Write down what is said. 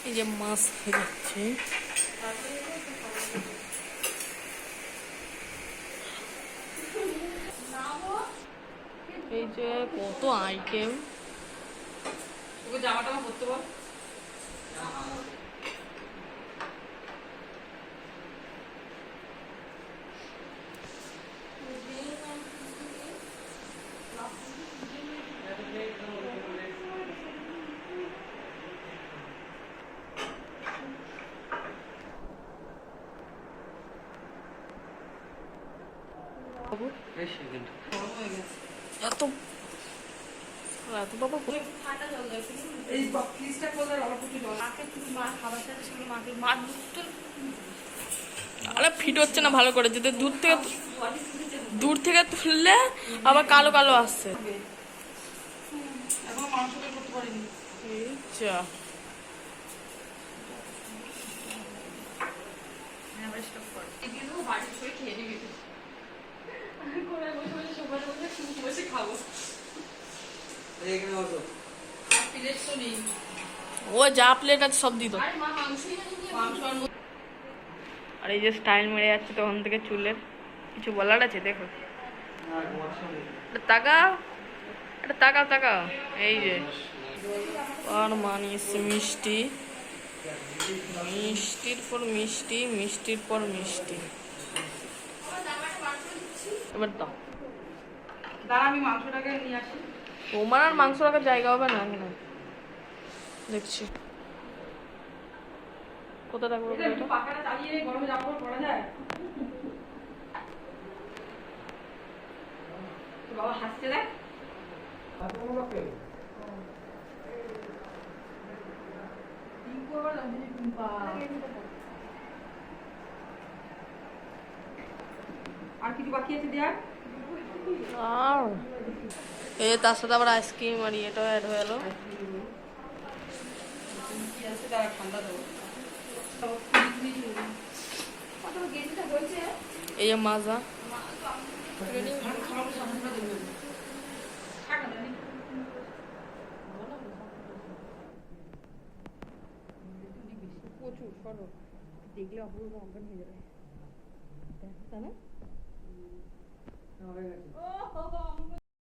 এই যে মাছ হয়ে যাচ্ছে। এই যে কত আইটেম। জামা টামা করতে বল। এত বাবা আরে ফিট হচ্ছে না ভালো করে, যদি দূর থেকে তুললে আবার কালো কালো আসছে। ও যা প্লেট আছে সব দিত। আর এই যে স্টাইল মেরে যাচ্ছে তখন থেকে চুলের, কিছু বলার আছে? দেখো তাকাও, এটা তাকাও তাকাও। এই যে আর মানিস মিষ্টি, মিষ্টির পর মিষ্টি, মিষ্টির পর মিষ্টি। এবার দাও। দাঁড়া আমি মাংসটাকে নিয়ে আসি। তোমার আর মাংস রাখার জায়গা হবে না এখানে দেখছি। কোথায় রাখবো? পাখাটা চালিয়ে গরমে জামা কাপড় পরা যায়? বাবা হাসছে দেখ। আর কিছু বাকি আছে দেয়ার? এই তার সাথে আবার আইসক্রিম আর এটাও অ্যাড হয়ে গেল। এই যে মাজা, প্রচুর সরো, দেখলে অপূর্ব অজ্ঞান হয়ে যাবে। তাই না?